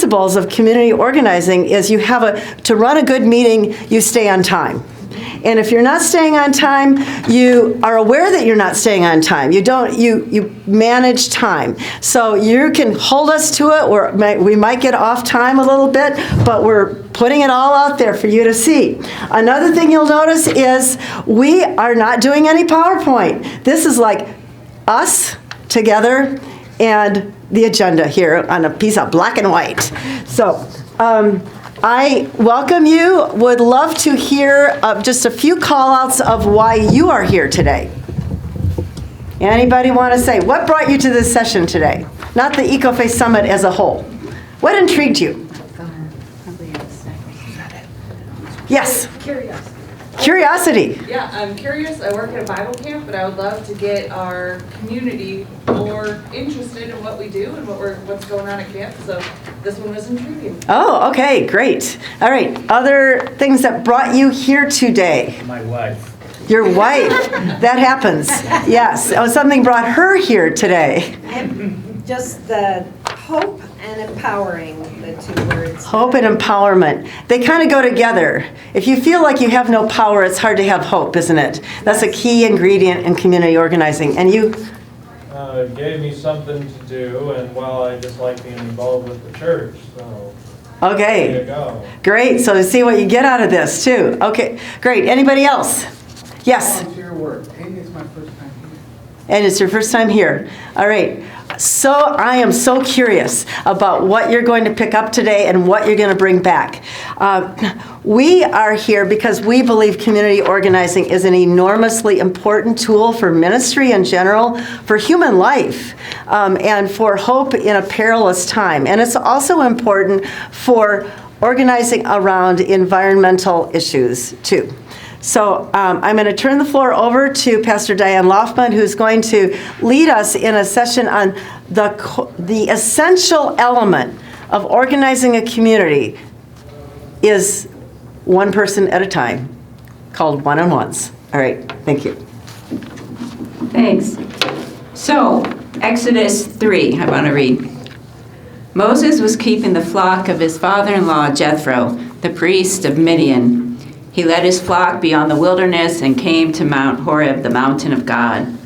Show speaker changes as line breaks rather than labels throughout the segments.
principles of community organizing is to run a good meeting, you stay on time. And if you're not staying on time, you are aware that you're not staying on time. You manage time. So you can hold us to it. We might get off time a little bit, but we're putting it all out there for you to see. Another thing you'll notice is we are not doing any PowerPoint. This is like us together and the agenda here on a piece of black and white. So, I welcome you. Would love to hear just a few call-outs of why you are here today. Anybody want to say, what brought you to this session today? Not the EcoFace Summit as a whole. What intrigued you? Yes? Curiosity.
Yeah, I'm curious. I work at a Bible camp, but I would love to get our community more interested in what we do and what's going on at camp. So this one was intriguing.
Oh, okay, great. All right, other things that brought you here today?
My wife.
Your wife. That happens. Yes. Oh, something brought her here today.
Just the hope and empowering, the two words.
Hope and empowerment. They kind of go together. If you feel like you have no power, it's hard to have hope, isn't it? That's a key ingredient in community organizing. And you?
It gave me something to do, and well, I just like being involved with the church, so.
Okay.
There you go.
Great. So to see what you get out of this, too. Okay, great. Anybody else? Yes?
Volunteer work. And it's my first time here.
And it's your first time here. All right. So I am so curious about what you're going to pick up today and what you're going to bring back. We are here because we believe community organizing is an enormously important tool for ministry in general, for human life, and for hope in a perilous time. And it's also important for organizing around environmental issues, too. So I'm going to turn the floor over to Pastor Diane Loftman, who's going to lead us in a session on the essential element of organizing a community is one person at a time, called one-on-ones. All right, thank you.
Thanks. So, Exodus 3, I want to read. Moses was keeping the flock of his father-in-law Jethro, the priest of Midian. He led his flock beyond the wilderness and came to Mount Horeb, the mountain of God.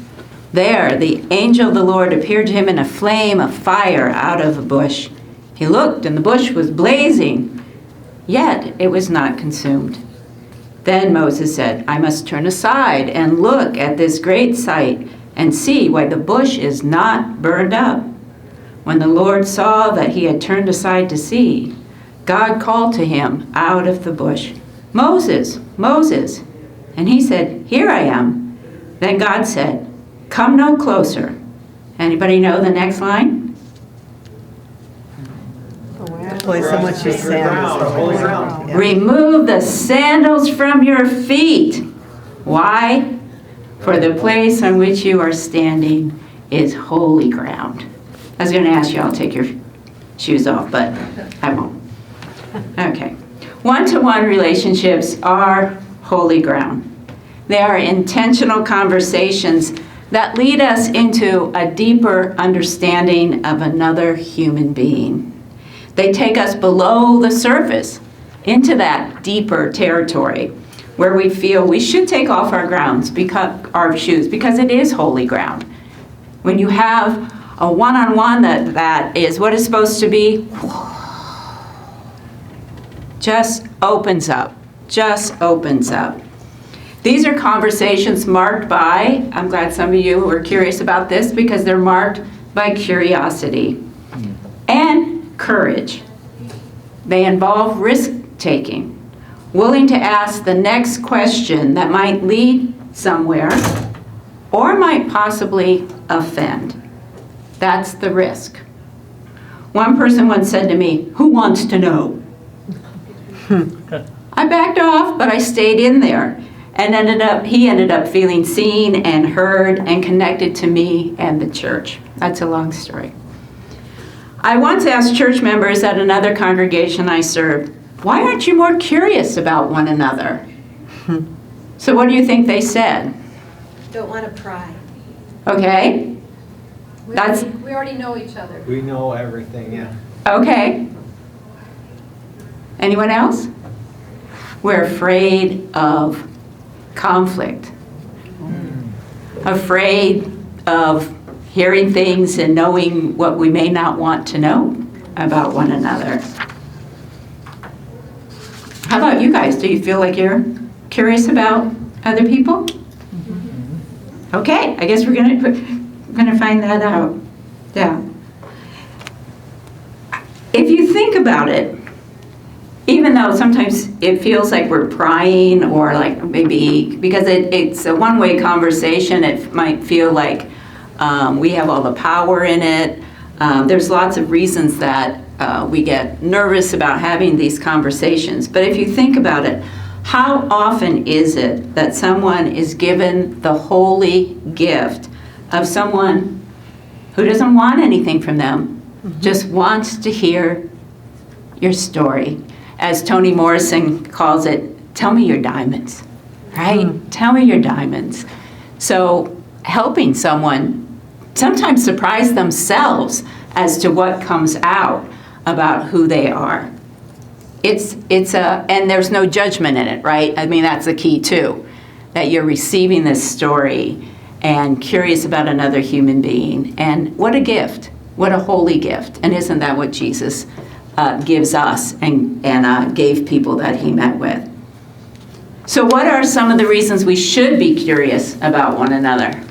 There, the angel of the Lord appeared to him in a flame of fire out of a bush. He looked, and the bush was blazing, yet it was not consumed. Then Moses said, I must turn aside and look at this great sight and see why the bush is not burned up. When the Lord saw that he had turned aside to see, God called to him out of the bush, Moses, Moses. And he said, Here I am. Then God said, Come no closer. Anybody know the next line?
Place in which you stand.
Remove the sandals from your feet. Why? For the place on which you are standing is holy ground. I was going to ask you all to take your shoes off, but I won't. Okay. One-to-one relationships are holy ground. They are intentional conversations that lead us into a deeper understanding of another human being. They take us below the surface into that deeper territory where we feel we should take off our shoes because it is holy ground. When you have a one-on-one that is what it's supposed to be, just opens up. These are conversations marked by, I'm glad some of you are curious about this because they're marked by curiosity and courage. They involve risk-taking, willing to ask the next question that might lead somewhere or might possibly offend. That's the risk. One person once said to me, "Who wants to know?" I backed off, but I stayed in there and he ended up feeling seen and heard and connected to me and the church. That's a long story. I once asked church members at another congregation I served, why aren't you more curious about one another? So what do you think they said?
Don't want to pry.
Okay.
We already know each other.
We know everything, yeah.
Okay. Anyone else? We're afraid of conflict. Afraid of hearing things and knowing what we may not want to know about one another. How about you guys? Do you feel like you're curious about other people? Okay, I guess we're gonna find that out. Yeah. If you think about it, even though sometimes it feels like we're prying or like maybe, because it's a one-way conversation, it might feel like we have all the power in it. There's lots of reasons that we get nervous about having these conversations. But if you think about it, how often is it that someone is given the holy gift of someone who doesn't want anything from them, just wants to hear your story? As Toni Morrison calls it, tell me your diamonds, right? Tell me your diamonds. So helping someone sometimes surprise themselves as to what comes out about who they are. And there's no judgment in it, right? I mean, that's the key too, that you're receiving this story and curious about another human being. And what a gift, what a holy gift. And isn't that what Jesus gives us and gave people that he met with? So what are some of the reasons we should be curious about one another?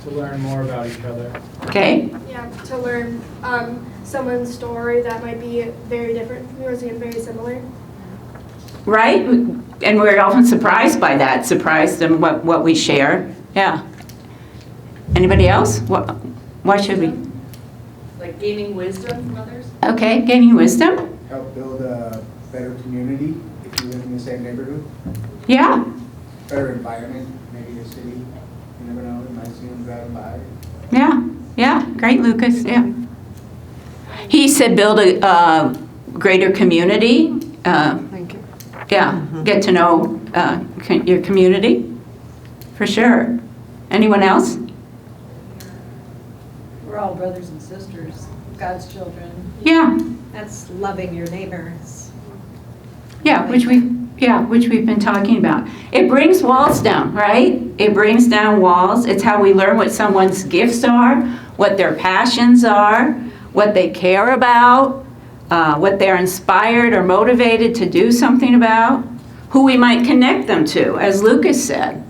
To learn more about each other.
Okay,
Yeah, to learn someone's story that might be very different from yours and very similar.
right? And we're often surprised by that, surprised in what we share. Yeah. Anybody else? Why should we?
Like gaining wisdom from others?
Okay, gaining wisdom.
Help build a better community if you live in the same neighborhood.
Yeah,
Better environment, maybe a city. You never know, you might see them driving by.
yeah, great, Lucas, yeah. He said build a greater community.
Thank you.
Yeah, get to know your community, for sure. Anyone else?
We're all brothers and sisters, God's children.
Yeah,
That's loving your neighbors.
yeah, which we've been talking about. It brings walls down, right? It brings down walls. It's how we learn what someone's gifts are, what their passions are, what they care about, what they're inspired or motivated to do something about, who we might connect them to, as Lucas said,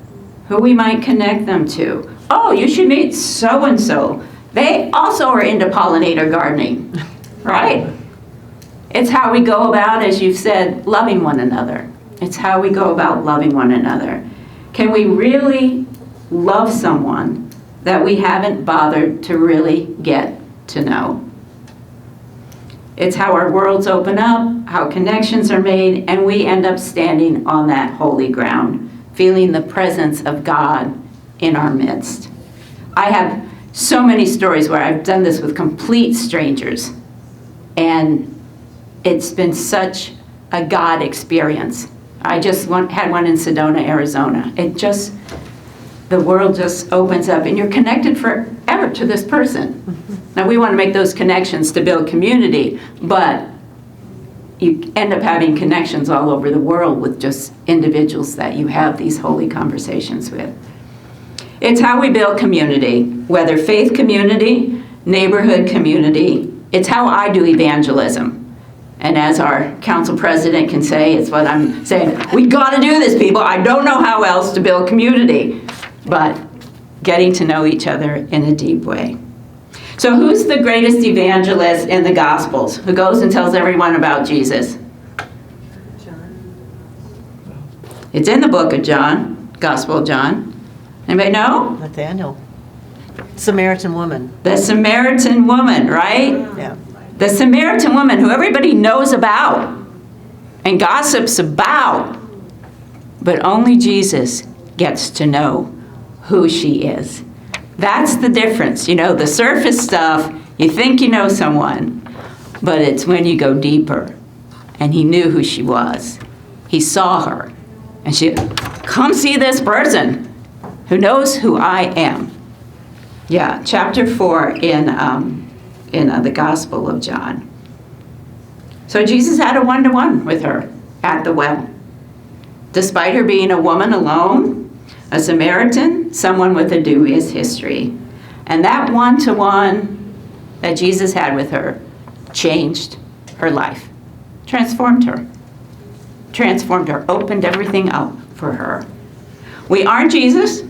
who we might connect them to. Oh, you should meet so-and-so. They also are into pollinator gardening, right? It's how we go about, as you've said, loving one another. It's how we go about loving one another. Can we really love someone that we haven't bothered to really get to know? It's how our worlds open up, how connections are made, and we end up standing on that holy ground, feeling the presence of God in our midst. I have so many stories where I've done this with complete strangers, and it's been such a God experience. I just had one in Sedona, Arizona. The world just opens up, and you're connected forever to this person. Now, we want to make those connections to build community, but you end up having connections all over the world with just individuals that you have these holy conversations with. It's how we build community, whether faith community, neighborhood community. It's how I do evangelism. And as our council president can say, it's what I'm saying, we got to do this, people. I don't know how else to build community, but getting to know each other in a deep way. So who's the greatest evangelist in the Gospels? Who goes and tells everyone about Jesus?
John.
It's in the book of John, Gospel of John. Anybody know?
Nathaniel. Samaritan woman.
The Samaritan woman, right?
Yeah.
The Samaritan woman who everybody knows about and gossips about, but only Jesus gets to know who she is. That's the difference. You know, the surface stuff, you think you know someone, but it's when you go deeper. And he knew who she was. He saw her. And she, come see this person who knows who I am. Yeah, chapter 4 in in the Gospel of John. So Jesus had a one-to-one with her at the well. Despite her being a woman alone, a Samaritan, someone with a dubious history. And that one-to-one that Jesus had with her changed her life, transformed her, opened everything up for her. We aren't Jesus,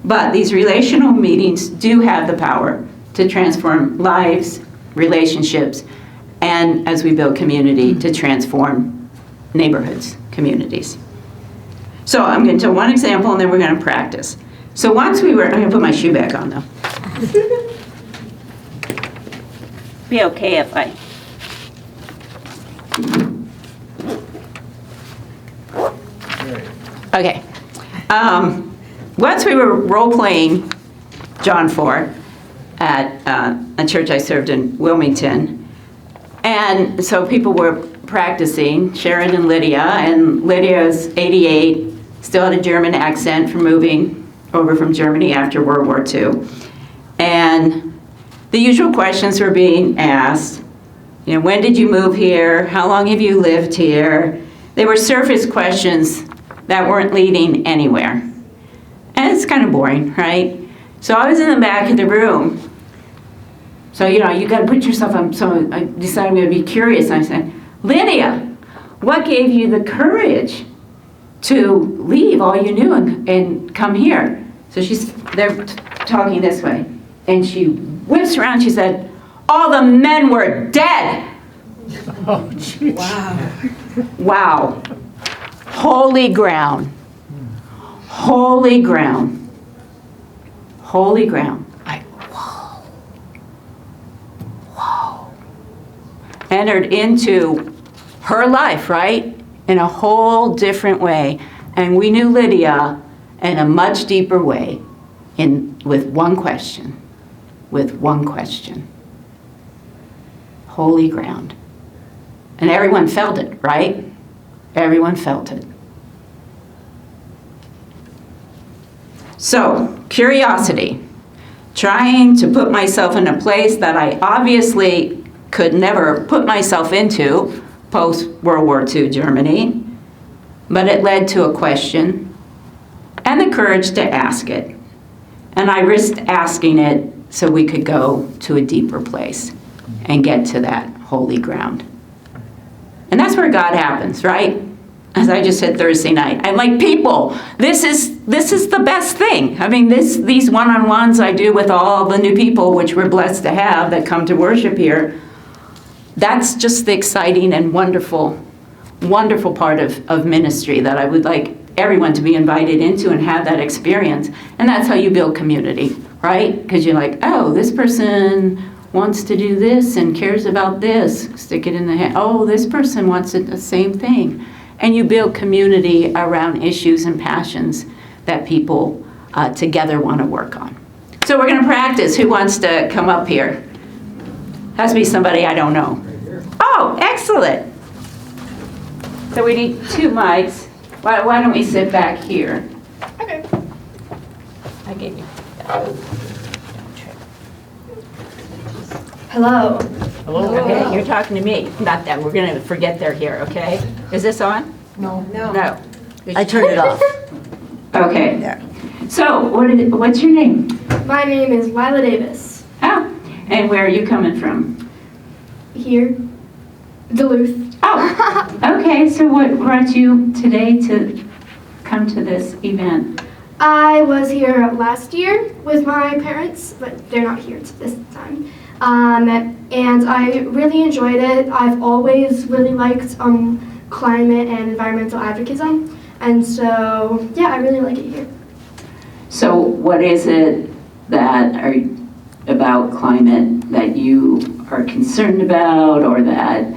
but these relational meetings do have the power to transform lives, relationships, and as we build community, to transform neighborhoods, communities. So I'm going to tell one example and then we're going to practice. So once I'm going to put my shoe back on though. Be okay if I. Okay. Once we were role-playing John 4 at a church I served in Wilmington, and so people were practicing, Sharon and Lydia's 88, still had a German accent from moving over from Germany after World War II. And the usual questions were being asked, you know, when did you move here? How long have you lived here? They were surface questions that weren't leading anywhere. And it's kind of boring, right? So I was in the back of the room. So, you know, you got to put yourself on. So I decided I'm going to be curious. I said, Lydia, what gave you the courage to leave all you knew and come here? So they're talking this way. And she whips around, she said, all the men were dead.
Oh, jeez.
Wow.
Wow. Holy ground. Holy ground. Holy ground. Like, whoa. Whoa. Entered into her life, right? In a whole different way. And we knew Lydia in a much deeper way with one question. With one question. Holy ground. And everyone felt it, right? Everyone felt it. So, curiosity. Trying to put myself in a place that I obviously could never put myself into, post-World War II Germany, but it led to a question and the courage to ask it. And I risked asking it so we could go to a deeper place and get to that holy ground. And that's where God happens, right? As I just said Thursday night, I'm like, people, this is the best thing. I mean, these one-on-ones I do with all the new people, which we're blessed to have that come to worship here, that's just the exciting and wonderful, wonderful part of ministry that I would like everyone to be invited into and have that experience. And that's how you build community, right? Because you're like, oh, this person wants to do this and cares about this, stick it in the hand. Oh, this person wants it, the same thing. And you build community around issues and passions that people together want to work on. So we're going to practice. Who wants to come up here? Has to be somebody I don't know. Oh, excellent. So we need 2 mics. Why don't we sit back here?
Okay.
I gave you.
Hello.
Hello?
Okay, you're talking to me, not them. We're going to forget they're here, okay? Is this on?
No.
No.
I turned it off.
Okay.
There.
So, what's your name?
My name is Lila Davis.
Oh, and where are you coming from?
Here, Duluth.
Oh, okay. So what brought you today to come to this event?
I was here last year with my parents, but they're not here this time. And I really enjoyed it. I've always really liked climate and environmental advocacy, and so yeah, I really like it here.
So what is it that about climate that you are concerned about, or that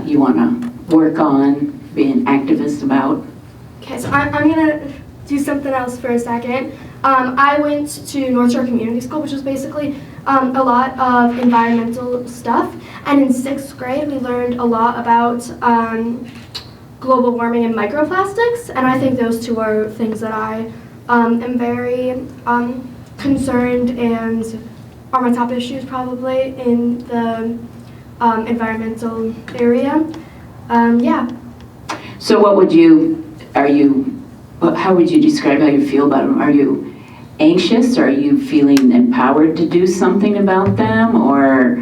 you want to work on, be an activist about?
Okay, so I'm gonna do something else for a second. I went to North Shore Community School, which was basically a lot of environmental stuff. And in 6th grade, we learned a lot about global warming and microplastics. And I think those two are things that I am very concerned and are my top issues probably in the environmental area. Yeah.
So what would how would you describe how you feel about them? Are you anxious? Are you feeling empowered to do something about them? Or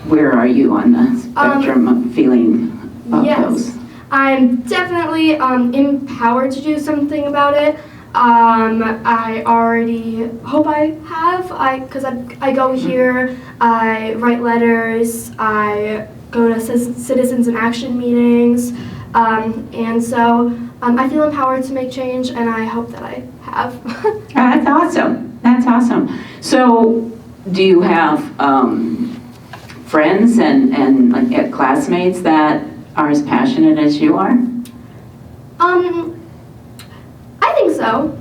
where are you on the spectrum of feeling about
Yes.
those?
I'm definitely empowered to do something about it. I already hope I have, because I go here, I write letters, I go to citizens in action meetings, and so I feel empowered to make change, and I hope that I have.
That's awesome. That's awesome. So do you have friends and like classmates that are as passionate as you are?
I think so.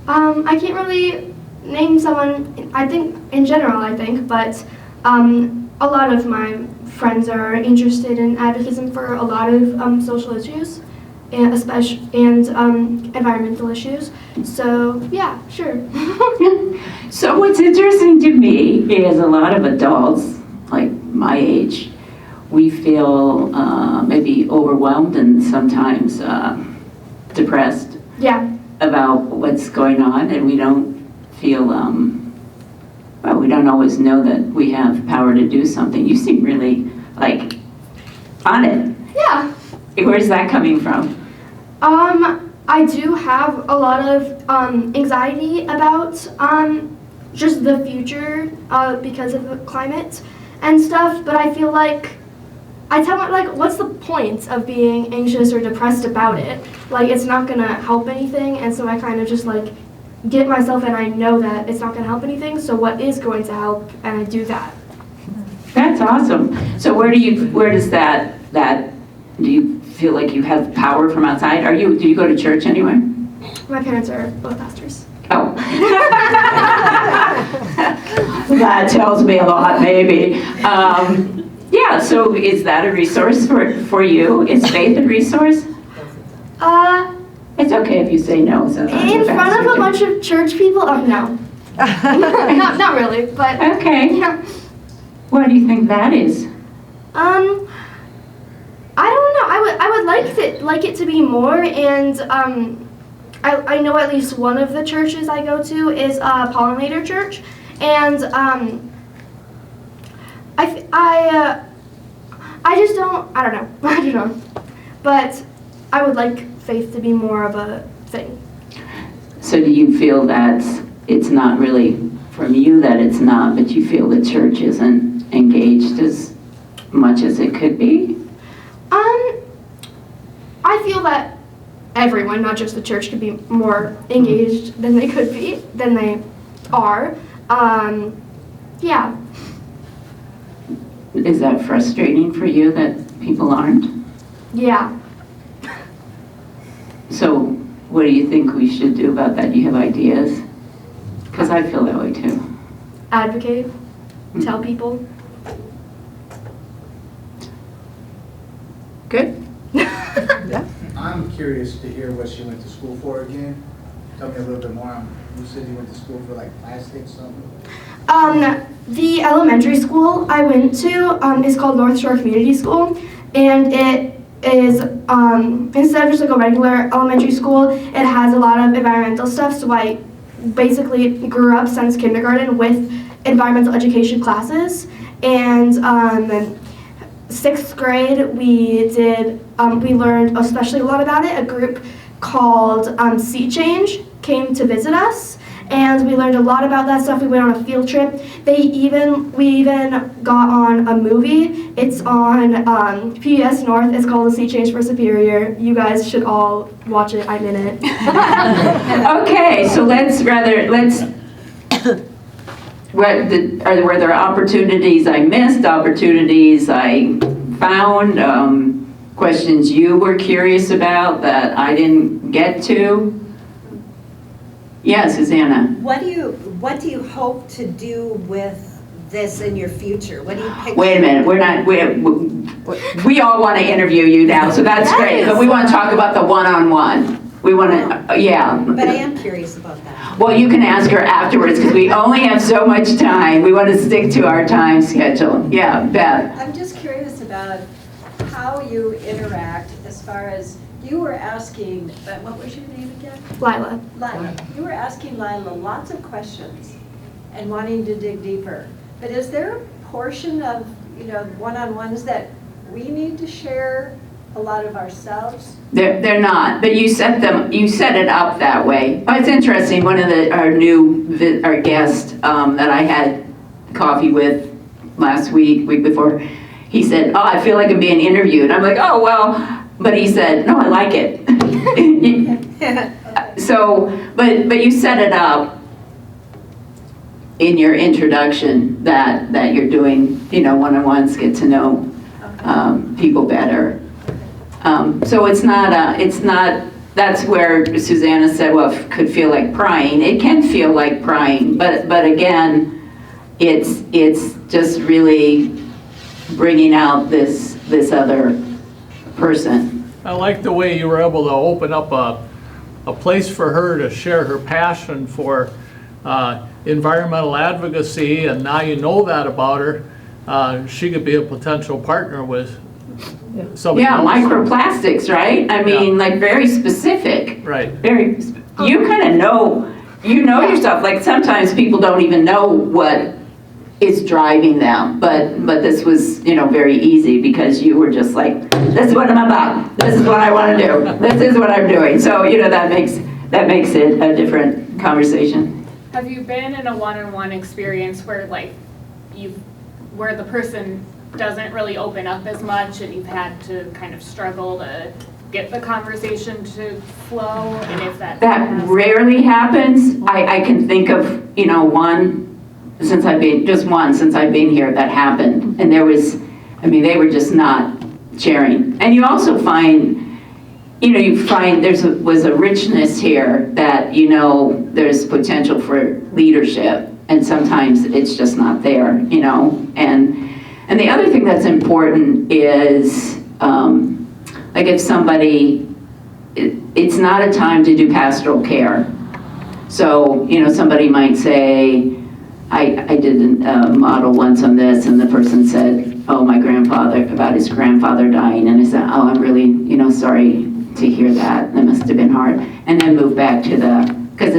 I can't really name someone, I think, in general, but a lot of my friends are interested in advocacy for a lot of social issues, and environmental issues. So, yeah, sure.
So what's interesting to me is a lot of adults, like my age, we feel maybe overwhelmed and sometimes depressed
Yeah.
about what's going on, and we don't feel, well, we don't always know that we have power to do something. You seem really, like, on it.
Yeah.
Where's that coming from?
I do have a lot of anxiety about just the future because of the climate and stuff, but I feel like I tell my, what's the point of being anxious or depressed about it? It's not gonna help anything, and so I kind of just get myself, and I know that it's not gonna help anything, so what is going to help, and I do that.
That's awesome. So where does that, do you feel like you have power from outside? Do you go to church anywhere?
My parents are both pastors.
Oh. That tells me a lot, maybe. Yeah, so is that a resource for you? Is faith a resource? It's okay if you say no. So
In front of a bunch of church people? Oh, no. not really, but
Okay.
yeah.
What do you think that is?
I don't know. I would like it to be more, and I know at least one of the churches I go to is Pollinator Church, and I just don't. I don't know. I don't know, but I would like faith to be more of a thing.
So do you feel that it's not really from you that it's not, but you feel the church isn't engaged as much as it could be?
I feel that everyone, not just the church, could be more engaged than they could be, than they are. Yeah.
Is that frustrating for you that people aren't?
Yeah.
So what do you think we should do about that? Do you have ideas? Because I feel that way too.
Advocate. Tell people.
Good.
I'm curious to hear what she went to school for again. Tell me a little bit more. You said you went to school for plastics, something?
The elementary school I went to is called North Shore Community School, and it is, instead of just a regular elementary school, it has a lot of environmental stuff, so I basically grew up since kindergarten with environmental education classes, and 6th grade we learned especially a lot about it. A group called Sea Change came to visit us, and we learned a lot about that stuff. We went on a field trip. We even got on a movie. It's on PBS North. It's called The Sea Change for Superior. You guys should all watch it. I'm in it.
Okay, so were there opportunities I missed, opportunities I found, questions you were curious about that I didn't get to? Yeah, Susanna.
What do you hope to do with this in your future? What do you picture?
Wait a minute, we all want to interview you now, so that's great, but we want to talk about the one-on-one. We want to, yeah.
But I am curious about that.
Well, you can ask her afterwards, because we only have so much time. We want to stick to our time schedule. Yeah, Beth?
I'm just curious about how you interact as far as, you were asking, what was your name again?
Lila.
Lila. You were asking Lila lots of questions and wanting to dig deeper. But is there a portion of, one-on-ones that we need to share a lot of ourselves?
They're not, but you set it up that way. Oh, it's interesting, one of our guests that I had coffee with week before, he said, oh, I feel like I'm being interviewed. I'm like, oh, well, but he said, no, I like it. So, but you set it up in your introduction that you're doing, one-on-ones, get to know people better. So it's not, that's where Susanna said, well, it could feel like prying. It can feel like prying, but again, it's just really bringing out this other person.
I like the way you were able to open up a place for her to share her passion for environmental advocacy, and now you know that about her. She could be a potential partner with somebody
Yeah,
else.
microplastics, right? I mean, like very specific.
Right.
You kind of know, yourself. Like sometimes people don't even know what is driving them, but this was, very easy because you were just like, this is what I'm about. This is what I want to do. This is what I'm doing. So, that makes it a different conversation.
Have you been in a one-on-one experience where where the person doesn't really open up as much and you've had to kind of struggle to get the conversation to flow? And if that
rarely happens. I can think of, one since I've been here that happened. And they were just not sharing. And you also find, was a richness here that, there's potential for leadership. And sometimes it's just not there, And the other thing that's important is, like if somebody, it's not a time to do pastoral care. So, somebody might say, I did a model once on this, and the person said, oh, about his grandfather dying. And I said, oh, I'm really, sorry to hear that. That must have been hard. And then move back to because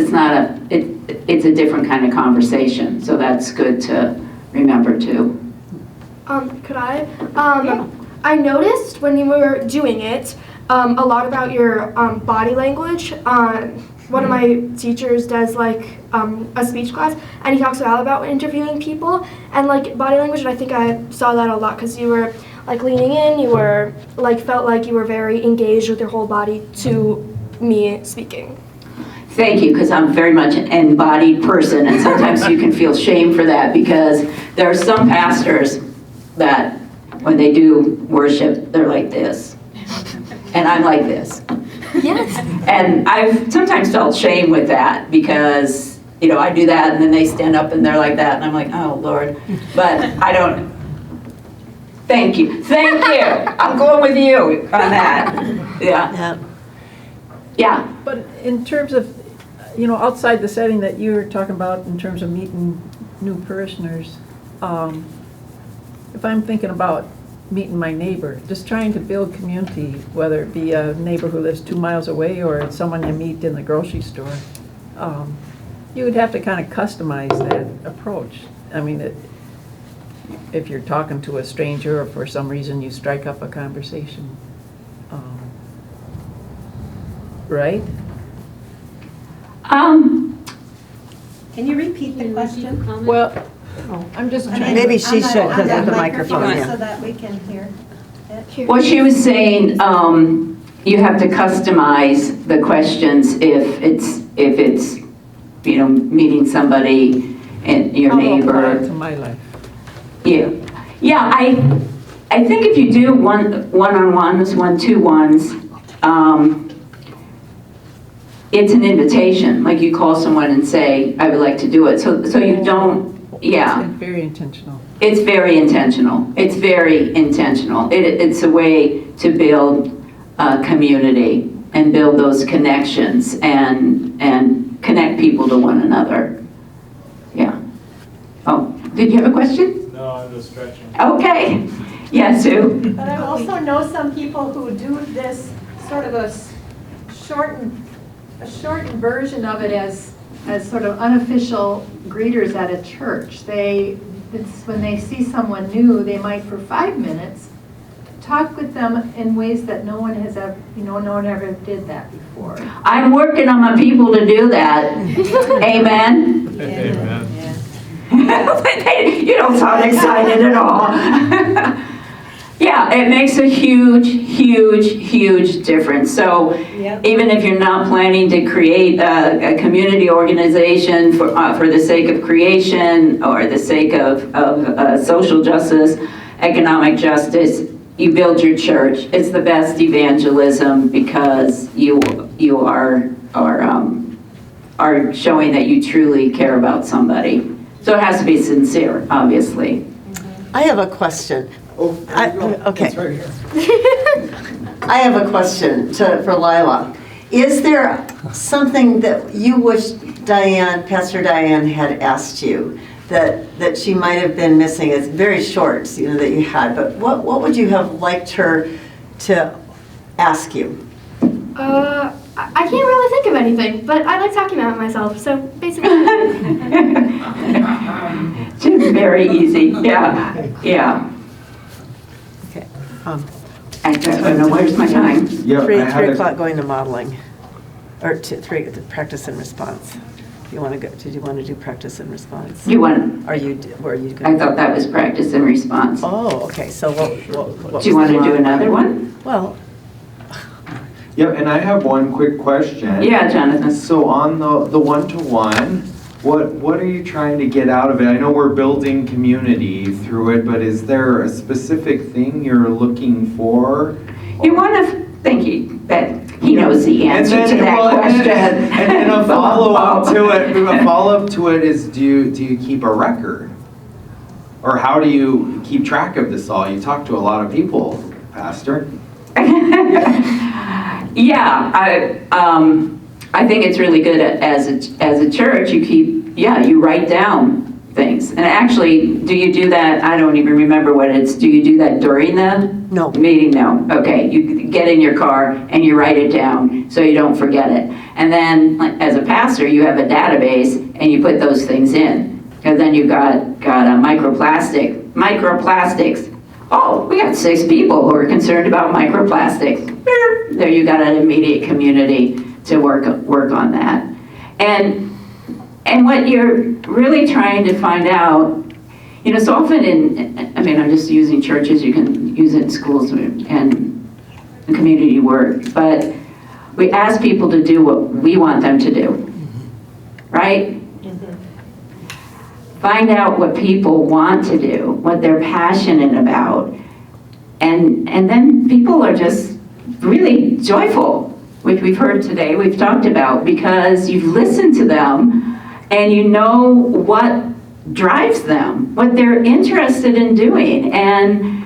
it's a different kind of conversation. So that's good to remember too.
Could I? I noticed when you were doing it a lot about your body language. One of my teachers does like a speech class, and he talks about interviewing people and like body language, and I think I saw that a lot because you were like leaning in, you were like felt like you were very engaged with your whole body to me speaking.
Thank you, because I'm very much an embodied person, and sometimes you can feel shame for that because there are some pastors that when they do worship, they're like this, and I'm like this.
Yes.
And I've sometimes felt shame with that because, I do that and then they stand up and they're like that and I'm like, oh, Lord. But I don't, thank you. I'm going with you on that. Yeah. Yeah.
But in terms of, outside the setting that you were talking about in terms of meeting new parishioners, if I'm thinking about meeting my neighbor, just trying to build community, whether it be a neighbor who lives 2 miles away or it's someone you meet in the grocery store, you would have to kind of customize that approach. I mean, if you're talking to a stranger or for some reason you strike up a conversation, right?
Can you repeat the question?
Well, I'm just trying
Maybe
to...
she should, because of the microphone, yeah.
So that we can hear it.
Well, she was saying you have to customize the questions if it's meeting somebody and your neighbor.
To my life.
Yeah. I think if you do one-on-ones, 1-2-1s, it's an invitation. Like you call someone and say, I would like to do it. So you don't. Yeah.
It's very intentional.
It's very intentional. It's a way to build a community. and build those connections and connect people to one another. Yeah. Oh, did you have a question?
No, I'm just stretching.
Okay. Yeah, Sue?
But I also know some people who do this sort of a shortened version of it as sort of unofficial greeters at a church. When they see someone new, they might for 5 minutes talk with them in ways that no one ever did that before.
I'm working on my people to do that. Amen?
Amen.
You don't sound excited at all. Yeah, it makes a huge, huge, huge difference. So even if you're not planning to create a community organization for the sake of creation or the sake of social justice, economic justice, you build your church. It's the best evangelism because you are showing that you truly care about somebody. So it has to be sincere, obviously.
I have a question. Okay.
It's right here.
I have a question for Lila. Is there something that you wish Pastor Diane had asked you that she might have been missing? It's very short, that you had, but what would you have liked her to ask you?
I can't really think of anything, but I like talking about myself, so basically.
Very easy, yeah.
Okay.
I don't know, where's my time?
Yep,
3
I had a-
o'clock going to modeling, or 3 to practice and response. You want to go? Did you want to do practice and response?
You want?
Were you?
I thought that was practice and response.
Oh, okay. So what
Do you want to do another one?
Well.
Yep, and I have one quick question.
Yeah, Jonathan.
So on the one-to-one, what are you trying to get out of it? I know we're building community through it, but is there a specific thing you're looking for?
You want to, thank you, Beth. He knows the answer to that question.
And a follow-up to it is, do you keep a record? Or how do you keep track of this all? You talk to a lot of people, Pastor.
Yeah, I think it's really good as a church. You write down things. And actually, do you do that? I don't even remember what it is. Do you do that during the meeting? No. Okay. You get in your car and you write it down so you don't forget it. And then, as a pastor, you have a database and you put those things in. Because then you got a microplastics. Oh, we got 6 people who are concerned about microplastics. There you got an immediate community to work on that. And what you're really trying to find out, so often I'm just using churches, you can use it in schools and community work, but we ask people to do what we want them to do, right? Find out what people want to do, what they're passionate about, and then people are just really joyful, which we've heard today, we've talked about, because you've listened to them and you know what drives them, what they're interested in doing, and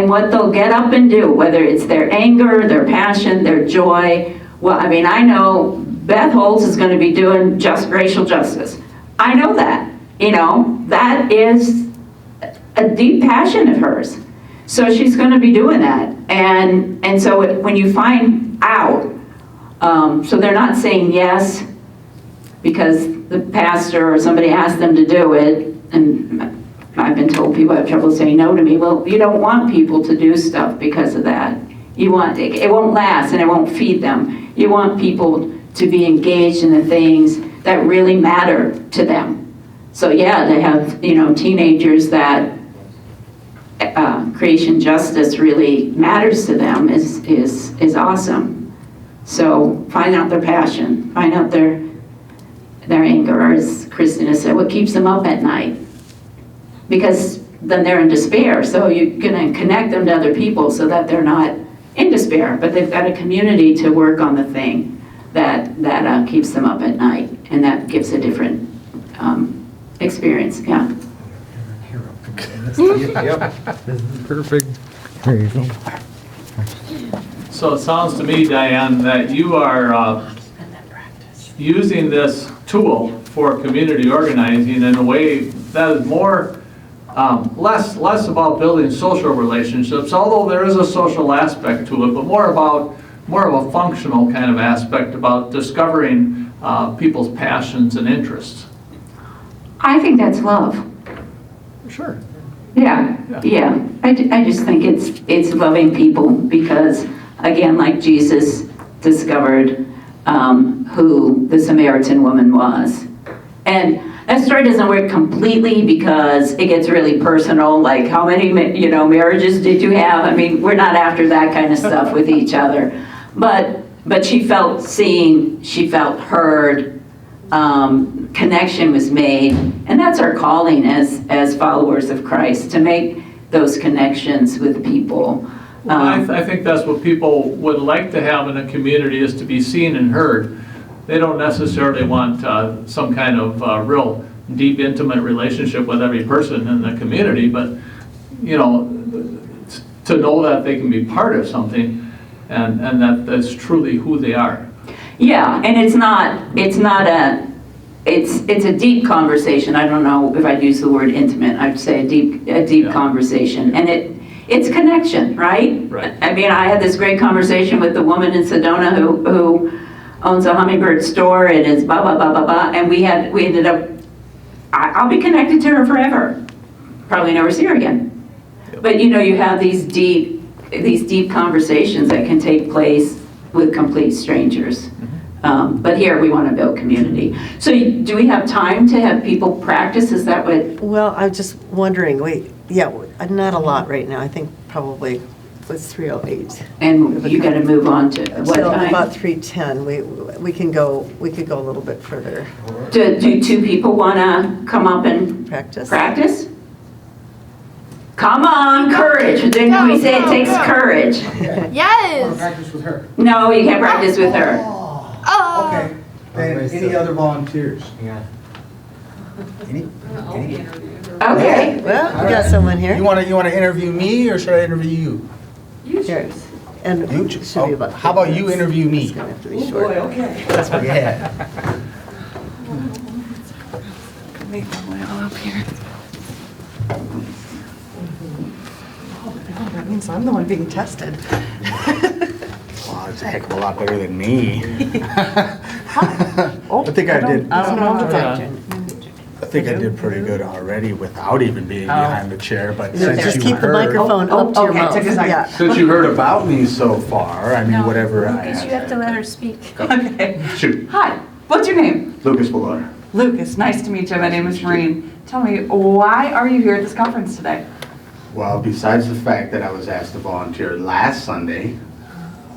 what they'll get up and do, whether it's their anger, their passion, their joy. Well, I know Beth Holtz is going to be doing racial justice. I know that. That is a deep passion of hers. So she's going to be doing that. And so when you find out, so they're not saying yes because the pastor or somebody asked them to do it, and I've been told people have trouble saying no to me. Well, you don't want people to do stuff because of that. It won't last and it won't feed them. You want people to be engaged in the things that really matter to them. So yeah, they have, teenagers that creation justice really matters to them is awesome. So find out their passion, find out their anger, or as Christina said, what keeps them up at night. Because then they're in despair, so you're gonna connect them to other people so that they're not in despair, but they've got a community to work on the thing that keeps them up at night, and that gives a different experience, yeah.
Perfect. There you go.
So it sounds to me, Diane, that you are using this tool for community organizing in a way that is more, less about building social relationships, although there is a social aspect to it, but more of a functional kind of aspect about discovering people's passions and interests.
I think that's love.
Sure.
Yeah. I just think it's loving people because, again, like Jesus discovered who the Samaritan woman was. And that story doesn't work completely because it gets really personal, like how many, marriages did you have? I mean, we're not after that kind of stuff with each other. But she felt seen, she felt heard, connection was made, and that's our calling as followers of Christ, to make those connections with people.
Well, I think that's what people would like to have in a community, is to be seen and heard. They don't necessarily want some kind of real deep, intimate relationship with every person in the community, but, to know that they can be part of something and that that's truly who they are.
Yeah, and it's a deep conversation. I don't know if I'd use the word intimate. I'd say a deep conversation, and it's connection, right?
Right.
I mean, I had this great conversation with the woman in Sedona who owns a hummingbird store and is blah blah blah blah blah, and we ended up. I'll be connected to her forever. Probably never see her again. But you have these deep conversations that can take place with complete strangers. But here we want to build community. So do we have time to have people practice? Is that what?
Well, I'm just wondering, not a lot right now. I think probably it's 3:08.
And you got to move on to what
Till
time?
about 3:10. We could go a little bit further.
Do two people want to come up and
Practice?
Come on, courage. Then we say it takes courage.
I want to
Yes.
practice with her.
No, you can't practice with her.
Oh.
Okay, then any other volunteers? Any?
Okay.
Well, we got someone here.
You want to interview me, or should I interview you?
Here. And
You
it
choose.
should be
Oh,
about
how about
3
you
minutes.
interview me?
It's gonna have to be short.
Okay. That's what you had.
That means I'm the one being tested.
Wow, it's a heck of a lot better than me.
Oh,
I think I did.
I don't know if
Yeah.
I think I did pretty good already without even being behind the chair, but since
Just
you
keep the
heard,
microphone up to your mouth. Yeah.
since you heard about me so far, I mean, whatever I
Lucas, you have to
had.
let her speak.
Okay.
Shoot,
Hi, what's your name?
Lucas Ballard.
Lucas, nice to meet you. My name is Maureen. Tell me, why are you here at this conference today?
Well, besides the fact that I was asked to volunteer last Sunday,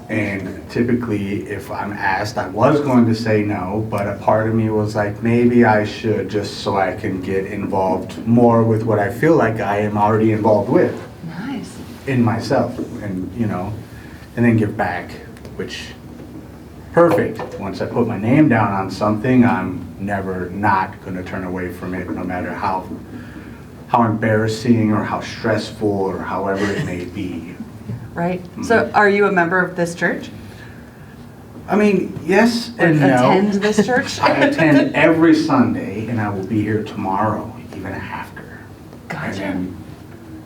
and typically if I'm asked, I was going to say no, but a part of me was like, maybe I should, just so I can get involved more with what I feel like I am already involved with
Nice.
in myself, and and then give back, which, perfect. Once I put my name down on something, I'm never not going to turn away from it, no matter how embarrassing or how stressful or however it may be.
Right. So are you a member of this church?
I mean, yes
Or
and no.
attend this church?
I attend every Sunday, and I will be here tomorrow, even after.
Gotcha.
And then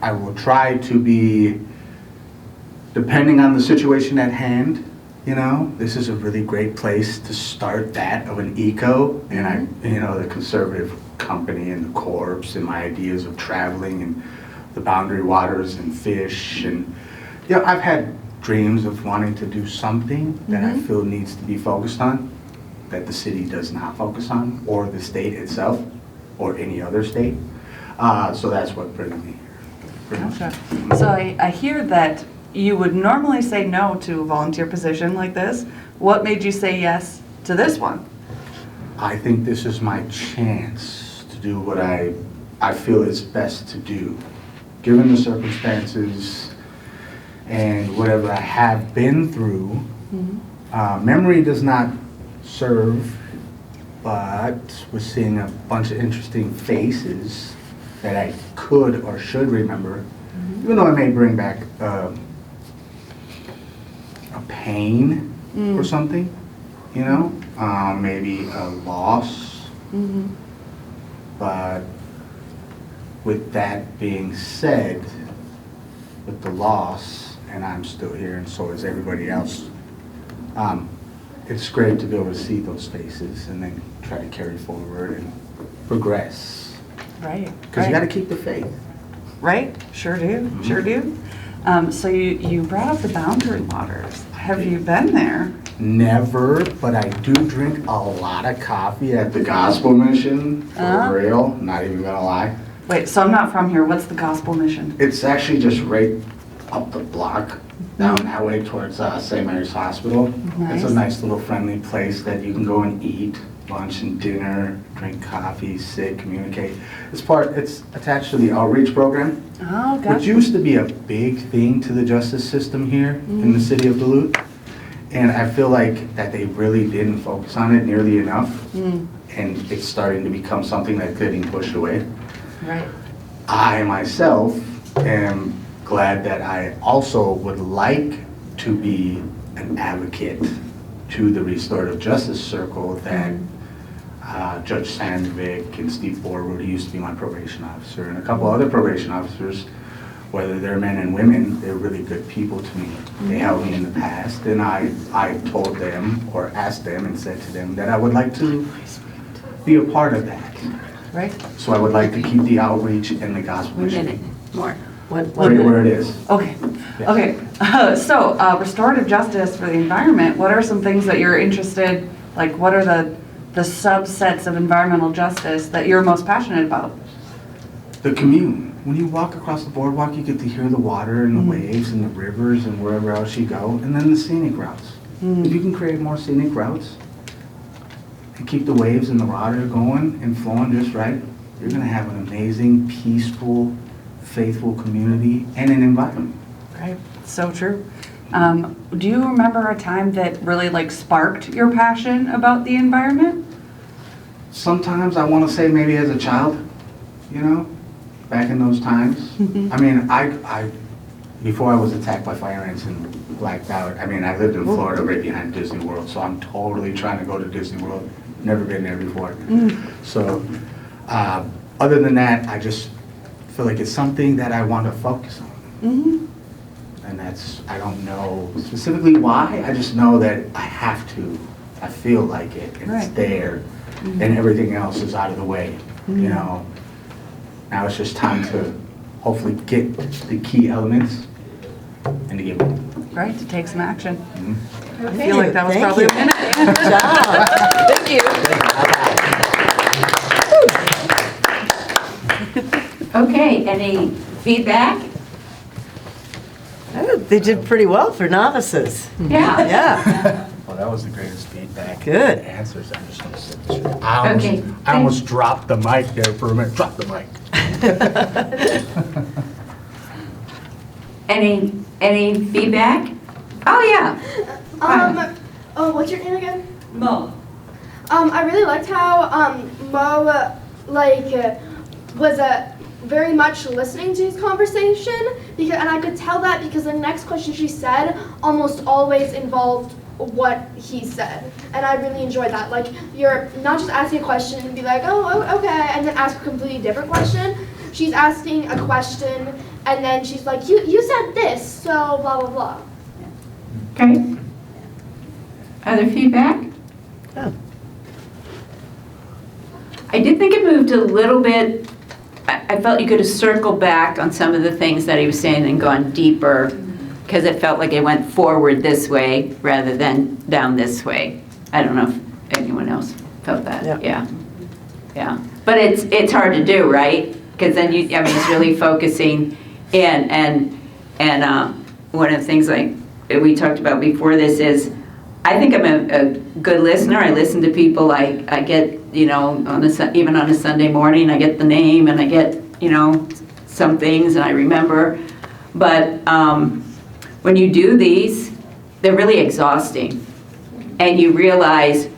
I will try to be, depending on the situation at hand, this is a really great place to start that of an eco, and the conservative company and the corps and my ideas of traveling and the boundary waters and fish, and I've had dreams of wanting to do something that I feel needs to be focused on, that the city does not focus on, or the state itself, or any other state. So that's what brings me here.
Gotcha. So I hear that you would normally say no to a volunteer position like this. What made you say yes to this one?
I think this is my chance to do what I feel is best to do, given the circumstances and whatever I have been through. Memory does not serve, but with seeing a bunch of interesting faces that I could or should remember, even though I may bring back a pain or something, you know, maybe a loss. But with that being said, with the loss, and I'm still here and so is everybody else, it's great to be able to see those faces and then try to carry forward and progress.
Right.
Because you got to keep the faith.
Right, sure do, sure do. So you brought up the Boundary Waters. Have you been there?
Never, but I do drink a lot of coffee at the Gospel Mission, for real, not even gonna lie.
Wait, so I'm not from here. What's the Gospel Mission?
It's actually just right up the block, down that way towards St. Mary's Hospital.
Nice.
It's a nice little friendly place that you can go and eat lunch and dinner, drink coffee, sit, communicate. It's attached to the outreach program,
Oh,
which
gotcha.
used to be a big thing to the justice system here in the city of Duluth. And I feel like that they really didn't focus on it nearly enough. And it's starting to become something that's getting pushed away.
Right.
I myself am glad that I also would like to be an advocate to the restorative justice circle that Judge Sandvik and Steve Borwood, who used to be my probation officer, and a couple other probation officers, whether they're men and women, they're really good people to me. They helped me in the past, and I told them or asked them and said to them that I would like to be a part of that.
Right.
So I would like to keep the outreach and the gospel
One
mission
minute more.
right where it is.
Okay. Okay. So restorative justice for the environment. What are some things that you're interested? Like, what are the subsets of environmental justice that you're most passionate about?
The commune. When you walk across the boardwalk, you get to hear the water and the waves and the rivers and wherever else you go, and then the scenic routes. If you can create more scenic routes and keep the waves and the water going and flowing just right, you're going to have an amazing, peaceful, faithful community and an environment.
Right. So true. Do you remember a time that really like sparked your passion about the environment?
Sometimes I want to say maybe as a child, you know, back in those times. I mean, I before I was attacked by fire ants and blacked out, I mean, I lived in Florida right behind Disney World, so I'm totally trying to go to Disney World. Never been there before. So other than that, I just feel like it's something that I want to focus on. And that's, I don't know specifically why, I just know that I have to. I feel like it, and it's there, and everything else is out of the way, you know. Now it's just time to hopefully get the key elements and to get moving.
Right, to take some action.
Mhm.
I feel like that was
Thank
probably
you.
a minute.
Good job.
Thank you.
Okay, any feedback?
Oh, they did pretty well for novices.
Yeah.
Yeah.
Well, that was the greatest feedback.
Good.
Answers. I'm just gonna sit this way. I
Okay.
almost dropped the mic there for a minute. Drop the mic.
Any feedback? Oh, yeah.
Oh, what's your name again?
Mo.
I really liked how Mo was very much listening to his conversation, and I could tell that because the next question she said almost always involved what he said, and I really enjoyed that. Like, you're not just asking a question and be like, oh, okay, and then ask a completely different question. She's asking a question, and then she's like, you said this, so blah, blah, blah.
Okay. Other feedback?
Oh.
I did think it moved a little bit. I felt you could have circled back on some of the things that he was saying and gone deeper, because it felt like it went forward this way rather than down this way. I don't know if anyone else felt that.
Yeah.
Yeah. But it's hard to do, right? Because then it's really focusing in, and one of the things like we talked about before this is, I think I'm a good listener. I listen to people. I get, even on a Sunday morning, I get the name and I get, some things and I remember. But when you do these, they're really exhausting. And you realize,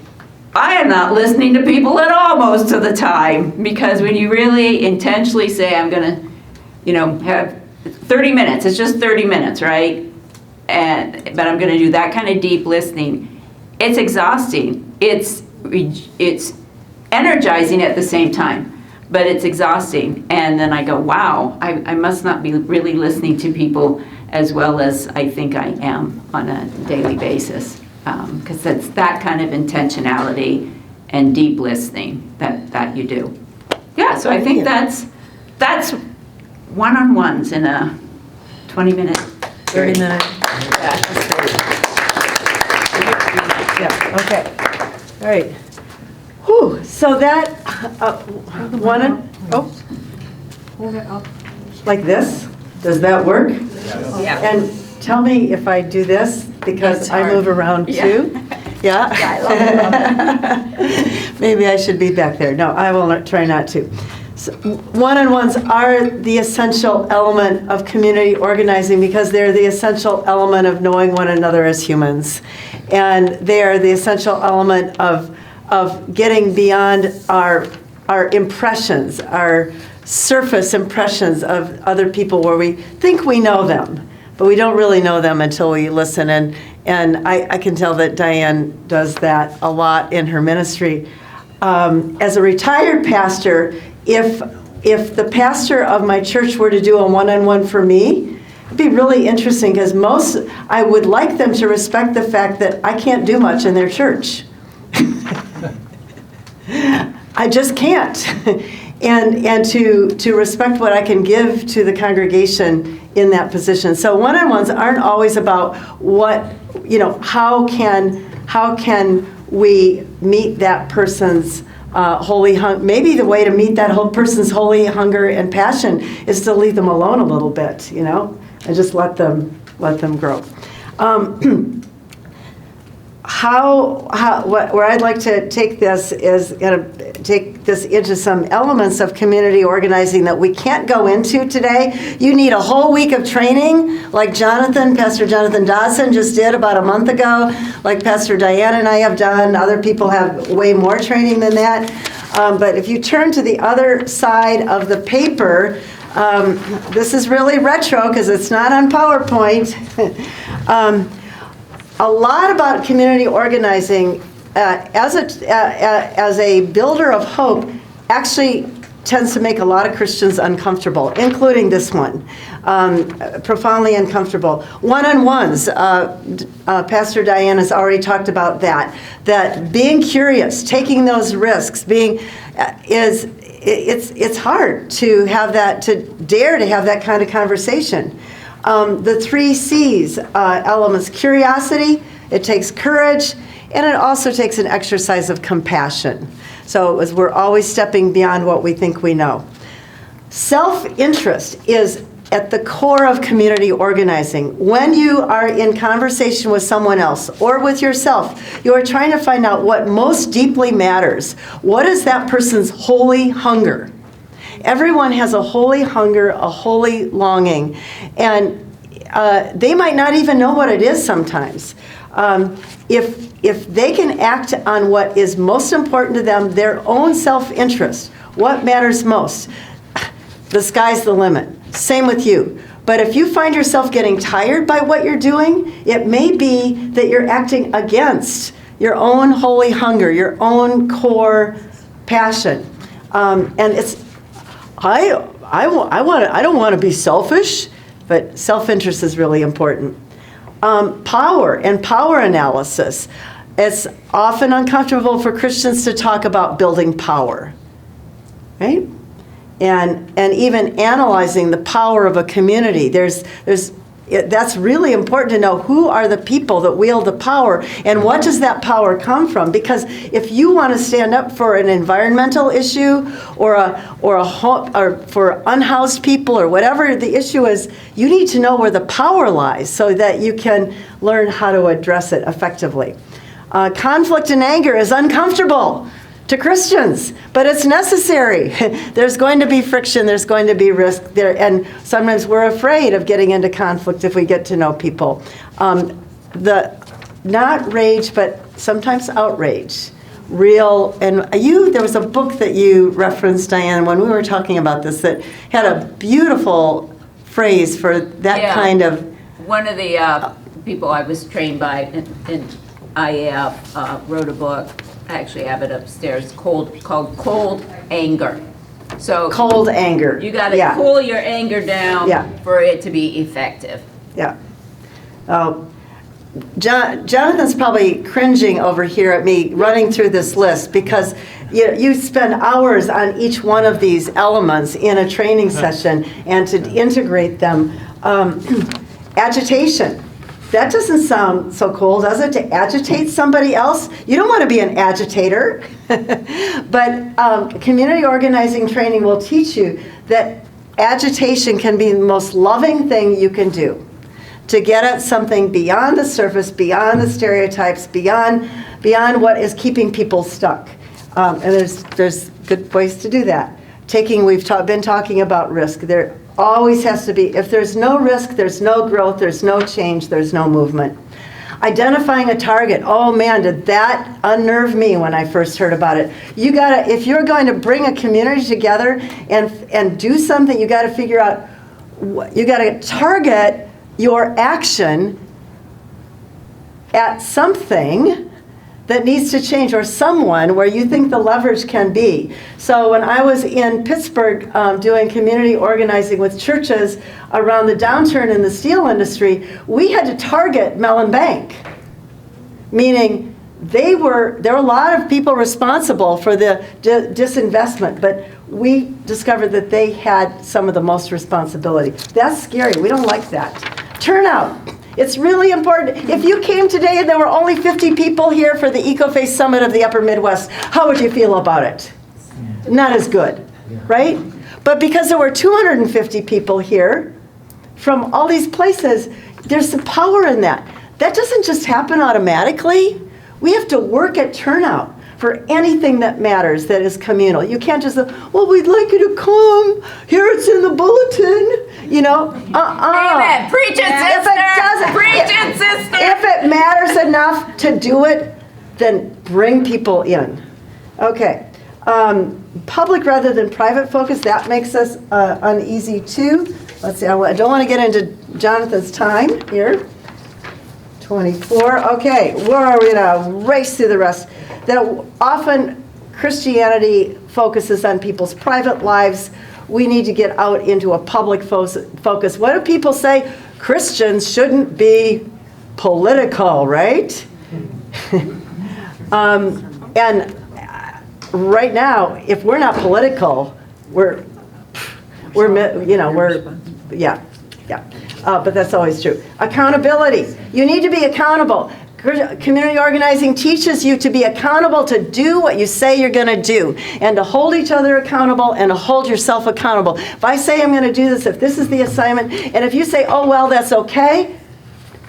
I am not listening to people at all most of the time. Because when you really intentionally say, I'm going to, have 30 minutes, it's just 30 minutes, right? but I'm going to do that kind of deep listening. It's exhausting. It's energizing at the same time, but it's exhausting. And then I go, wow, I must not be really listening to people as well as I think I am on a daily basis. Because it's that kind of intentionality and deep listening that you do. Yeah, so I think that's one-on-ones in a 20-minute
30 minutes. Yeah, that's great. Yeah, okay. All right. Whew, so that,
Hold it up.
like this? Does that work?
Yeah.
And tell me if I do this, because
It's
I
hard.
move around too. Yeah? Maybe I should be back there. No, I will try not to. So, one-on-ones are the essential element of community organizing because they're the essential element of knowing one another as humans. And they are the essential element of getting beyond our impressions, our surface impressions of other people where we think we know them, but we don't really know them until we listen. And I can tell that Diane does that a lot in her ministry. As a retired pastor, if the pastor of my church were to do a one-on-one for me, it'd be really interesting because I would like them to respect the fact that I can't do much in their church. I just can't. And to respect what I can give to the congregation in that position. So one-on-ones aren't always about how can we meet that person's holy hunger. Maybe the way to meet that whole person's holy hunger and passion is to leave them alone a little bit, and just let them grow. Where I'd like to take this is take this into some elements of community organizing that we can't go into today. You need a whole week of training, like Pastor Jonathan Dawson just did about a month ago, like Pastor Diane and I have done. Other people have way more training than that. But if you turn to the other side of the paper, this is really retro because it's not on PowerPoint. A lot about community organizing as a builder of hope actually tends to make a lot of Christians uncomfortable, including this one, profoundly uncomfortable. One-on-ones, Pastor Diane has already talked about that being curious, taking those risks, it's hard to have that, to dare to have that kind of conversation. The 3 C's elements: curiosity, it takes courage, and it also takes an exercise of compassion. So we're always stepping beyond what we think we know. Self-interest is at the core of community organizing. When you are in conversation with someone else or with yourself, you are trying to find out what most deeply matters. What is that person's holy hunger? Everyone has a holy hunger, a holy longing, and they might not even know what it is sometimes. If they can act on what is most important to them, their own self-interest, what matters most, the sky's the limit. Same with you. But if you find yourself getting tired by what you're doing, it may be that you're acting against your own holy hunger, your own core passion. And it's I don't want to be selfish, but self-interest is really important. Power and power analysis. It's often uncomfortable for Christians to talk about building power, right? And even analyzing the power of a community. That's really important to know who are the people that wield the power and what does that power come from? Because if you want to stand up for an environmental issue or for unhoused people or whatever the issue is, you need to know where the power lies so that you can learn how to address it effectively. Conflict and anger is uncomfortable to Christians, but it's necessary. There's going to be friction, there's going to be risk there, and sometimes we're afraid of getting into conflict if we get to know people. Not rage, but sometimes outrage. There was a book that you referenced, Diane, when we were talking about this that had a beautiful phrase for that kind of...
One of the people I was trained by in IAF wrote a book, I actually have it upstairs, called Cold Anger. So
Cold anger.
you gotta
Yeah.
cool your anger down
Yeah.
for it to be effective.
Yeah. Oh, Jonathan's probably cringing over here at me running through this list because you spend hours on each one of these elements in a training session and to integrate them. Agitation. That doesn't sound so cool, does it? To agitate somebody else? You don't want to be an agitator. But community organizing training will teach you that agitation can be the most loving thing you can do to get at something beyond the surface, beyond the stereotypes, beyond what is keeping people stuck. And there's good ways to do that. We've been talking about risk. There always has to be, if there's no risk, there's no growth, there's no change, there's no movement. Identifying a target. Oh man, did that unnerve me when I first heard about it. If you're going to bring a community together and do something, you gotta figure out, you gotta target your action at something that needs to change, or someone where you think the leverage can be. So when I was in Pittsburgh doing community organizing with churches around the downturn in the steel industry, we had to target Mellon Bank, meaning there were a lot of people responsible for the disinvestment, but we discovered that they had some of the most responsibility. That's scary. We don't like that. Turnout. It's really important. If you came today and there were only 50 people here for the EcoFace Summit of the Upper Midwest, how would you feel about it? Not as good, right? But because there were 250 people here from all these places, there's the power in that. That doesn't just happen automatically. We have to work at turnout for anything that matters that is communal. You can't just say, well, we'd like you to come. Here it's in the bulletin.
Amen. Preach it, sister. Preach it, sister.
If it matters enough to do it, then bring people in. Okay. Public rather than private focus, that makes us uneasy too. Let's see, I don't want to get into Jonathan's time here. 24. Okay, we're going to race through the rest. That often Christianity focuses on people's private lives. We need to get out into a public focus. What do people say? Christians shouldn't be political, right? And right now, if we're not political, but that's always true. Accountability. You need to be accountable. Community organizing teaches you to be accountable, to do what you say you're going to do, and to hold each other accountable and to hold yourself accountable. If I say I'm going to do this, if this is the assignment, and if you say, oh, well, that's okay,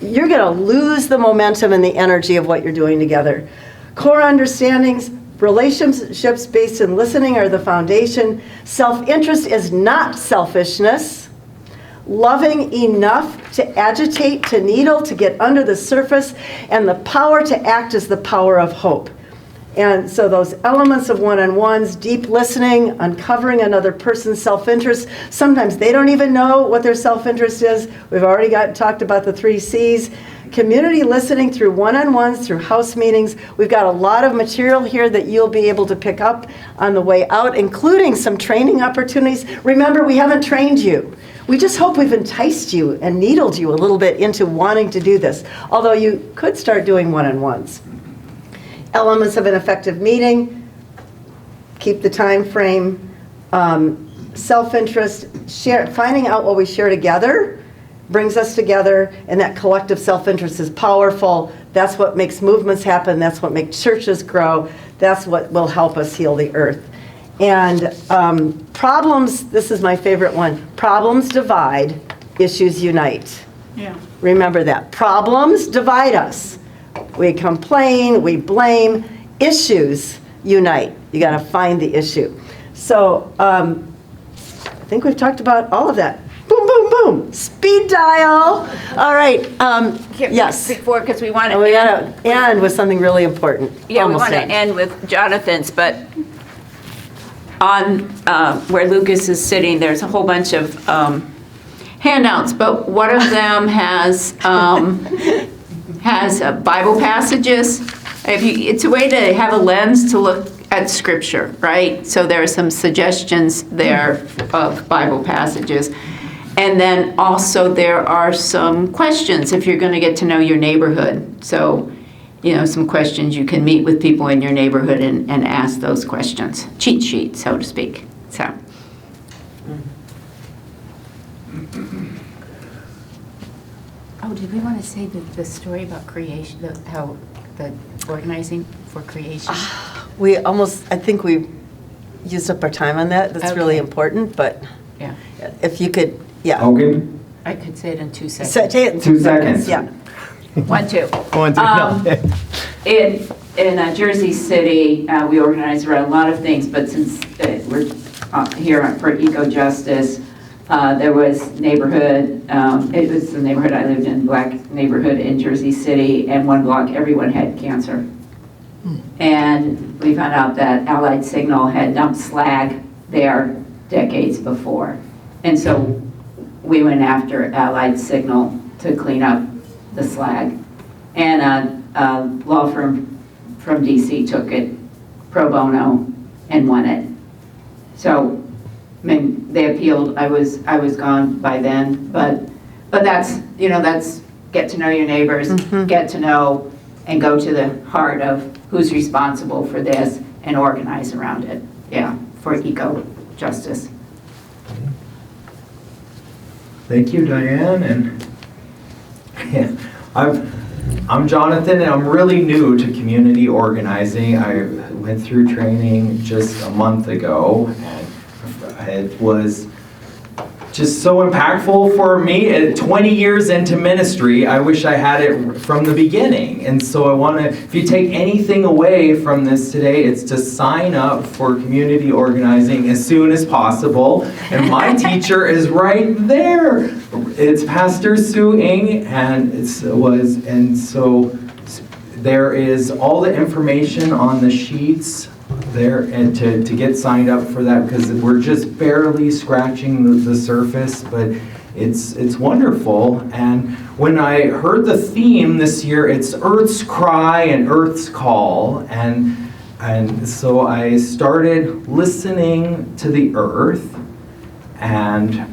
you're going to lose the momentum and the energy of what you're doing together. Core understandings, relationships based in listening are the foundation. Self-interest is not selfishness. Loving enough to agitate, to needle, to get under the surface, and the power to act is the power of hope. And so those elements of one-on-ones, deep listening, uncovering another person's self-interest. Sometimes they don't even know what their self-interest is. We've already talked about the 3 C's. Community listening through one-on-ones, through house meetings. We've got a lot of material here that you'll be able to pick up on the way out, including some training opportunities. Remember, we haven't trained you. We just hope we've enticed you and needled you a little bit into wanting to do this, although you could start doing one-on-ones. Elements of an effective meeting, keep the time frame, self-interest, finding out what we share together brings us together, and that collective self-interest is powerful. That's what makes movements happen. That's what makes churches grow. That's what will help us heal the earth. And problems, this is my favorite one, problems divide, issues unite.
Yeah.
Remember that. Problems divide us. We complain, we blame, issues unite. You got to find the issue. So I think we've talked about all of that. Boom, boom, boom. Speed dial. All right. Yes.
Before, because we want to.
We got to end with something really important.
Yeah, we
Almost
want to end with Jonathan's, but on where Lucas is sitting, there's a whole bunch of handouts, but one of them has Bible passages. It's a way to have a lens to look at Scripture, right? So there are some suggestions there of Bible passages. And then also there are some questions if you're going to get to know your neighborhood. So, some questions you can meet with people in your neighborhood and ask those questions. Cheat sheet, so to speak. So. Oh, did we want to say the story about creation, how the organizing for creation?
I think we used up our time on that. That's really important, but
Yeah.
if you could, yeah.
Okay,
I could say it in 2 seconds.
Say it in
2 seconds.
Yeah.
1, 2.
no.
In Jersey City, we organize around a lot of things, but since we're here for Eco Justice, there was neighborhood, it was the neighborhood I lived in, black neighborhood in Jersey City, and one block, everyone had cancer. And we found out that Allied Signal had dumped slag there decades before. And so we went after Allied Signal to clean up the slag. And a law firm from DC took it pro bono and won it. So, I mean, they appealed. I was gone by then, but that's that's get to know your neighbors, get to know and go to the heart of who's responsible for this and organize around it. Yeah, for eco justice.
thank you, Diane, and I'm Jonathan, and I'm really new to community organizing. I went through training just a month ago, and it was just so impactful for me. At 20 years into ministry, I wish I had it from the beginning. And so I want to, if you take anything away from this today, it's to sign up for community organizing as soon as possible. And my teacher is right there. It's Pastor Sue Ng, and so there is all the information on the sheets there, and to get signed up for that, because we're just barely scratching the surface, but it's wonderful. And when I heard the theme this year, it's Earth's Cry and Earth's Call, and so I started listening to the earth, and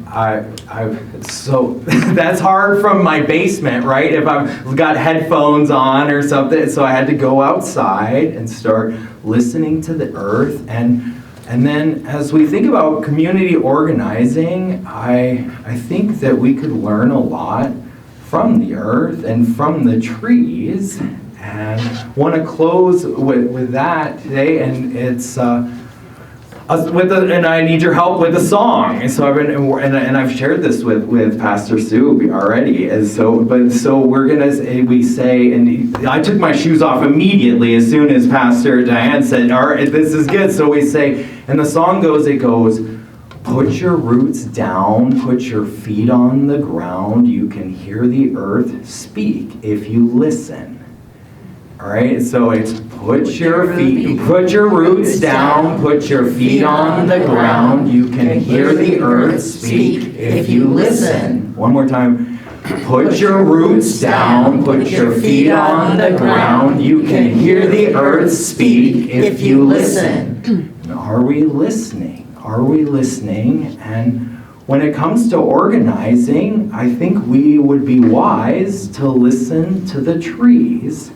so that's hard from my basement, right? If I've got headphones on or something, so I had to go outside and start listening to the earth. And then as we think about community organizing, I think that we could learn a lot from the earth and from the trees. And want to close with that today, and it's and I need your help with the song. And so I've shared this with Pastor Sue already. And so we're gonna say, and I took my shoes off immediately as soon as Pastor Diane said, "All right, this is good." So we say, and the song goes, "Put your roots down, put your feet on the ground. You can hear the earth speak if you listen." All right, so it's put your roots down, put your feet on the ground. You can hear the earth speak if you listen. One more time. Put your roots down, put your feet on the ground. You can hear the earth speak if you listen. Are we listening? Are we listening? And when it comes to organizing, I think we would be wise to listen to the trees.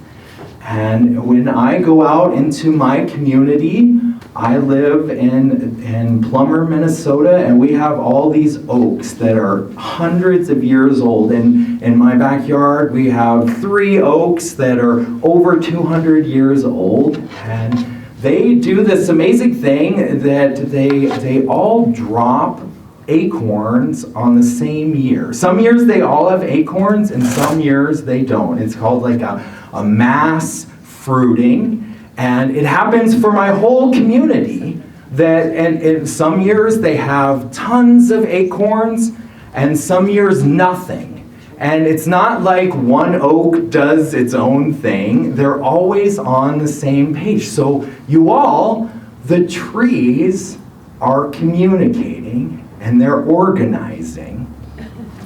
And when I go out into my community, I live in Plummer, Minnesota, and we have all these oaks that are hundreds of years old. And in my backyard, we have 3 oaks that are over 200 years old. And they do this amazing thing that they all drop acorns on the same year. Some years they all have acorns, and some years they don't. It's called like a mass fruiting, and it happens for my whole community. And in some years they have tons of acorns, and some years nothing. And it's not like one oak does its own thing. They're always on the same page. So you all, the trees, are communicating and they're organizing.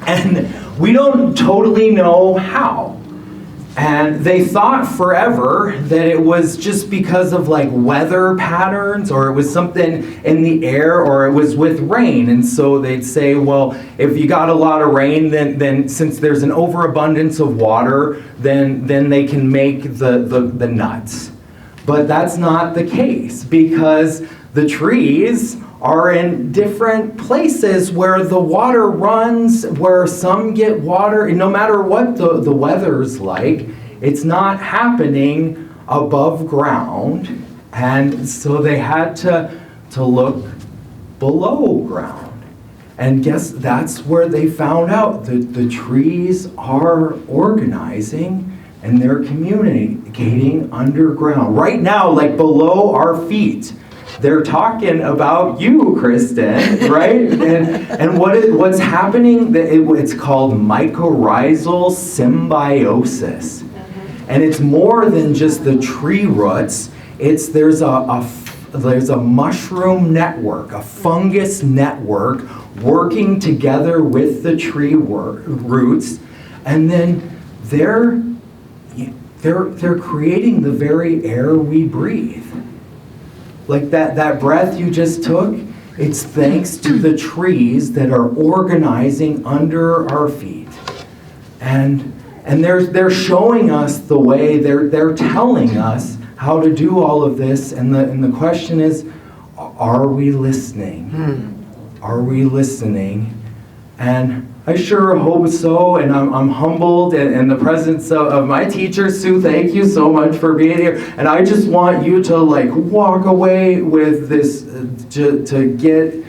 And we don't totally know how. And they thought forever that it was just because of like weather patterns, or it was something in the air, or it was with rain. And so they'd say, well, if you got a lot of rain, then since there's an overabundance of water, then they can make the nuts. But that's not the case, because the trees are in different places where the water runs, where some get water, and no matter what the weather's like, it's not happening above ground. And so they had to look below ground. And guess that's where they found out that the trees are organizing and they're communicating underground. Right now, like below our feet, they're talking about you, Kristen, right? And what's happening, it's called mycorrhizal symbiosis. And it's more than just the tree roots. There's a mushroom network, a fungus network working together with the tree roots, and then they're creating the very air we breathe. Like that breath you just took, it's thanks to the trees that are organizing under our feet. And they're showing us the way, they're telling us how to do all of this, and the question is, are we listening? Are we listening? And I sure hope so, and I'm humbled in the presence of my teacher, Sue. Thank you so much for being here. And I just want you to like walk away with this, to get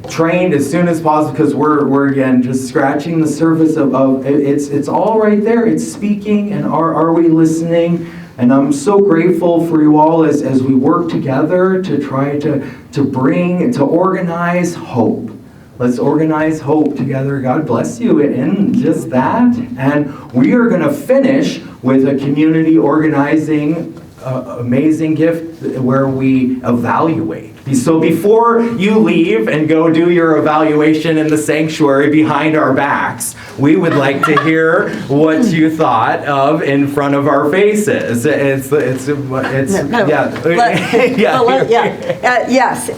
trained as soon as possible, because we're again just scratching the surface of it's all right there. It's speaking, and are we listening? And I'm so grateful for you all as we work together to try to organize hope. Let's organize hope together. God bless you in just that. And we are going to finish with a community organizing amazing gift where we evaluate. So before you leave and go do your evaluation in the sanctuary behind our backs, we would like to hear what you thought of in front of our faces. Yes.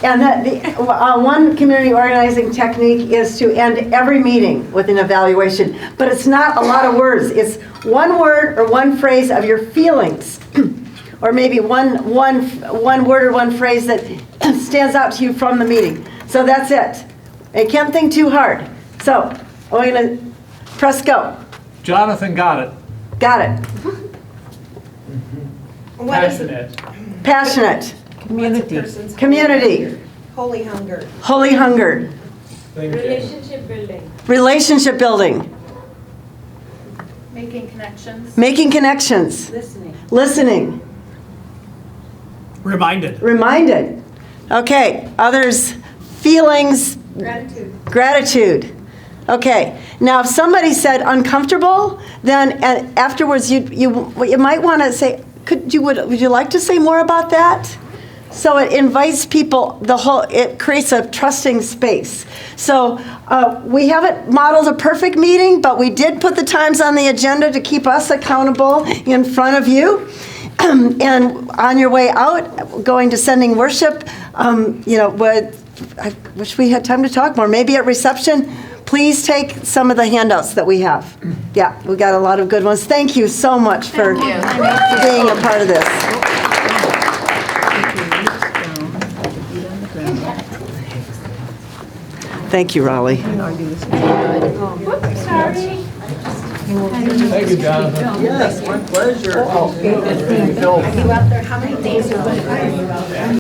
And one community organizing technique is to end every meeting with an evaluation, but it's not a lot of words. It's one word or one phrase of your feelings. Or maybe one word or one phrase that stands out to you from the meeting. So that's it. I can't think too hard. So we're going to press go.
Jonathan got it.
Got it.
Passionate.
Passionate.
Community.
Community.
Holy hunger.
Holy hunger.
Thinking.
Relationship building.
Relationship building.
Making connections.
Making connections.
Listening.
Listening.
Reminded.
Reminded. Okay, others, feelings.
Gratitude.
Gratitude. Okay, now if somebody said uncomfortable, then afterwards you might want to say, would you like to say more about that? So it invites people, it creates a trusting space. So we haven't modeled a perfect meeting, but we did put the times on the agenda to keep us accountable in front of you. And on your way out, going to sending worship, I wish we had time to talk more. Maybe at reception, please take some of the handouts that we have. Yeah, we got a lot of good ones. Thank you so much for being a part of this. Thank you, Raleigh.
Sorry.
Thank you, Jonathan.
Yes, my pleasure.
Are you out there? How many days are you out there?